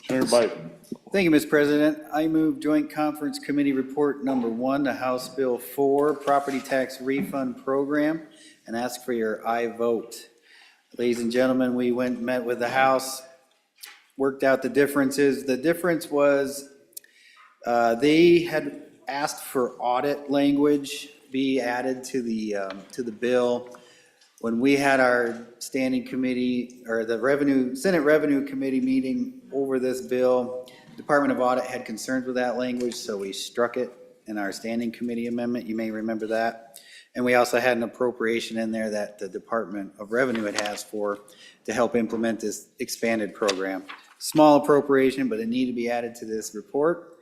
Senator Biden. Thank you, Mr. President. I move Joint Conference Committee Report Number 1 to House Bill 4, Property Tax Refund Program, and ask for your aye vote. Ladies and gentlemen, we went and met with the House, worked out the differences. The difference was they had asked for audit language be added to the bill. When we had our standing committee, or the Senate Revenue Committee meeting over this bill, Department of Audit had concerns with that language, so we struck it in our standing committee amendment. You may remember that. And we also had an appropriation in there that the Department of Revenue had asked for to help implement this expanded program. Small appropriation, but it needed to be added to this report.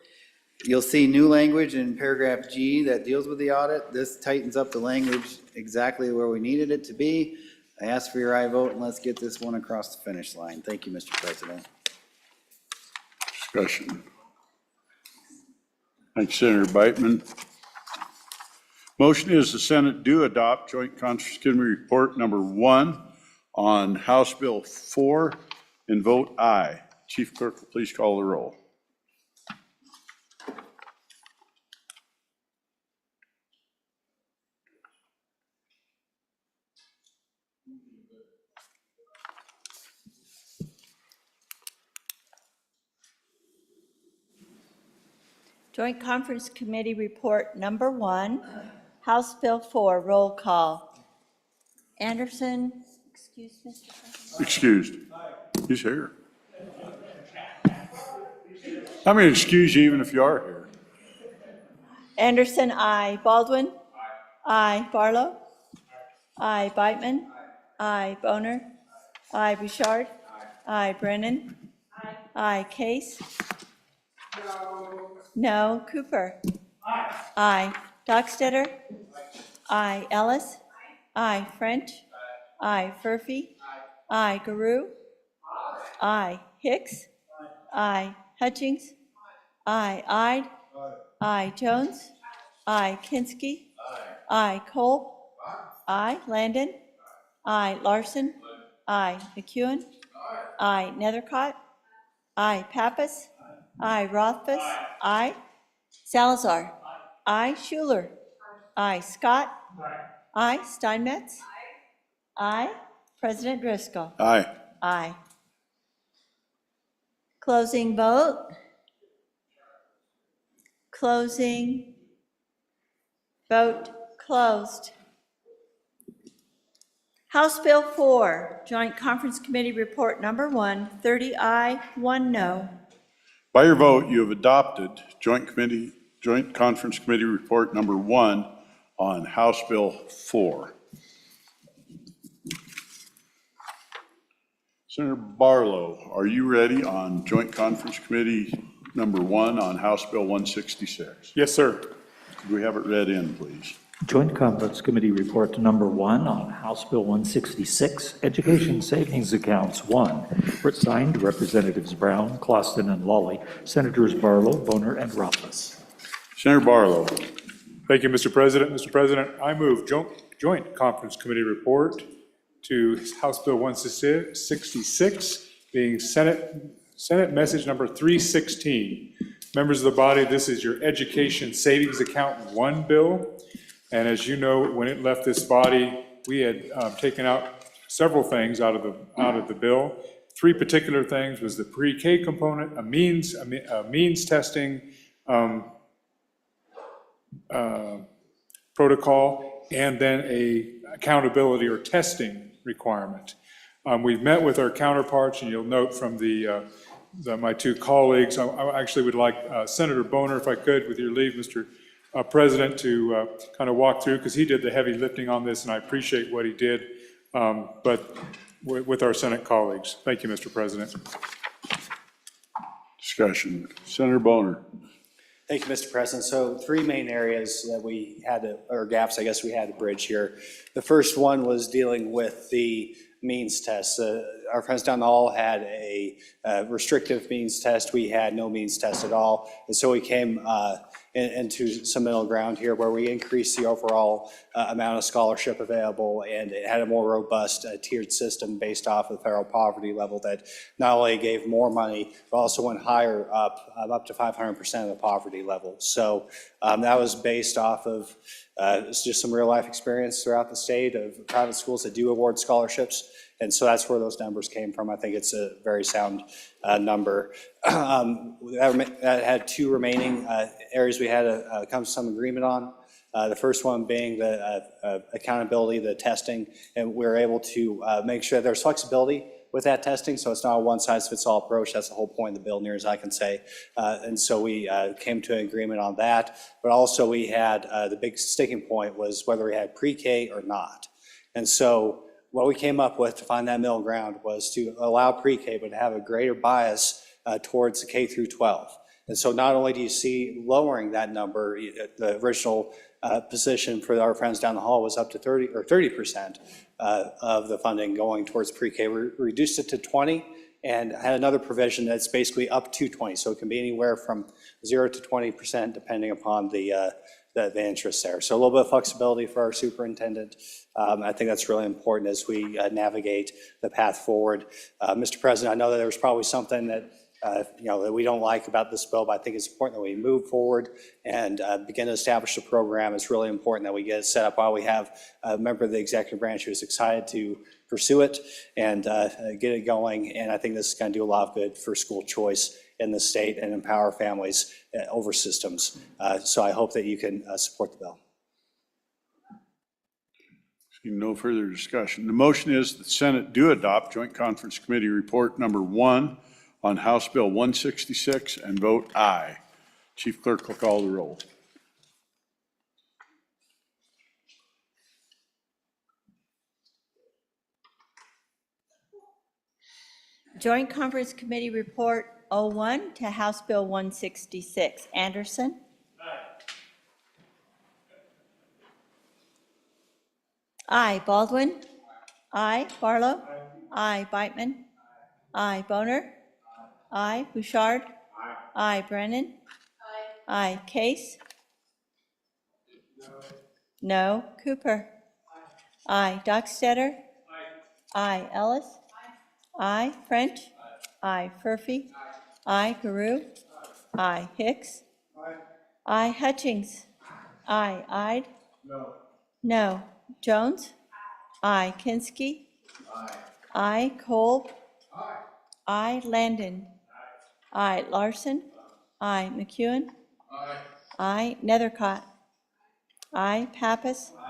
You'll see new language in paragraph G that deals with the audit. This tightens up the language exactly where we needed it to be. I ask for your aye vote, and let's get this one across the finish line. Thank you, Mr. President. Discussion. Thank you, Senator Beitman. Motion is the Senate do adopt Joint Conference Committee Report Number 1 on House Bill 4 and vote aye. Chief Clerk, will please call the roll. Joint Conference Committee Report Number 1, House Bill 4, roll call. Anderson, excuse Mr. President. Excused. He's here. I'm going to excuse you even if you are here. Anderson, aye. Baldwin? Aye. Barlow? Aye. Beitman? Aye. Boner? Aye. Bouchard? Aye. Brennan? Aye. Case? No. Cooper? Aye. Dockstetter? Aye. Ellis? Aye. French? Aye. Furphy? Aye. Garou? Aye. Hicks? Aye. Hutchings? Aye. Ide? Aye. Jones? Aye. Kinski? Aye. Cole? Aye. Landon? Aye. Larson? Aye. McEwen? Aye. Nethercott? Aye. Pappas? Aye. Rothfuss? Aye. Salazar? Aye. Schuler? Aye. Scott? Aye. Steinmetz? Aye. President Driscoll? Aye. Aye. Closing vote. Closing. Vote closed. House Bill 4, Joint Conference Committee Report Number 1, 30 aye, 1 no. By your vote, you have adopted Joint Conference Committee Report Number 1 on House Bill 4. Senator Barlow, are you ready on Joint Conference Committee Number 1 on House Bill 166? Yes, sir. Could we have it read in, please? Joint Conference Committee Report Number 1 on House Bill 166, Education Savings Accounts 1. Signed Representatives Brown, Closton, and Lawley. Senators Barlow, Boner, and Rothfuss. Senator Barlow. Thank you, Mr. President. Mr. President, I move Joint Conference Committee Report to House Bill 166, being Senate Message Number 316. Members of the body, this is your Education Savings Account 1 bill. And as you know, when it left this body, we had taken out several things out of the bill. 3 particular things was the pre-K component, a means testing protocol, and then a accountability or testing requirement. We've met with our counterparts, and you'll note from my 2 colleagues, I actually would like Senator Boner, if I could, with your leave, Mr. President, to kind of walk through, because he did the heavy lifting on this, and I appreciate what he did, but with our Senate colleagues. Thank you, Mr. President. Discussion. Senator Boner. Thank you, Mr. President. So 3 main areas that we had to, or gaps, I guess we had to bridge here. The first one was dealing with the means test. our friends down the hall had a restrictive means test. We had no means test at all. And so we came into some middle ground here where we increased the overall amount of scholarship available, and it had a more robust tiered system based off of the federal poverty level that not only gave more money, but also went higher up to 500% of the poverty level. So that was based off of just some real life experience throughout the state of private schools that do award scholarships. And so that's where those numbers came from. I think it's a very sound number. That had two remaining areas we had to come to some agreement on. The first one being the accountability, the testing, and we were able to make sure there's flexibility with that testing, so it's not a one-size-fits-all approach. That's the whole point of the bill, near as I can say. And so we came to an agreement on that, but also we had, the big sticking point was whether we had pre-K or not. And so what we came up with to find that middle ground was to allow pre-K, but to have a greater bias towards the K through 12. And so not only do you see lowering that number, the original position for our friends down the hall was up to 30% of the funding going towards pre-K. We reduced it to 20 and had another provision that's basically up to 20. So it can be anywhere from 0 to 20% depending upon the interest there. So a little bit of flexibility for our superintendent. I think that's really important as we navigate the path forward. Mr. President, I know that there was probably something that that we don't like about this bill, but I think it's important that we move forward and begin to establish the program. It's really important that we get it set up while we have a member of the executive branch who's excited to pursue it and get it going. And I think this is going to do a lot of good for school choice in the state and empower families over systems. So I hope that you can support the bill. Seeing no further discussion. The motion is the Senate do adopt Joint Conference Committee Report number 1 on House Bill 166 and vote aye. Chief Clerk will call the roll. Joint Conference Committee Report 01 to House Bill 166. Anderson? Aye. Baldwin? Aye. Barlow? Aye. Beitman? Aye. Boner? Aye. Bouchard? Aye. Brennan? Aye. Case? No. Cooper? Aye. Dockstetter? Aye. Ellis? Aye. French? Aye. Furphy? Aye. Guru? Aye. Hicks? Aye. Hutchings? Aye. Ide? No. Jones? Aye. Kinsky? Aye. Cole? Aye. Landon? Aye. Larson? Aye. McEwen? Aye. Nethercott? Aye. Pappas?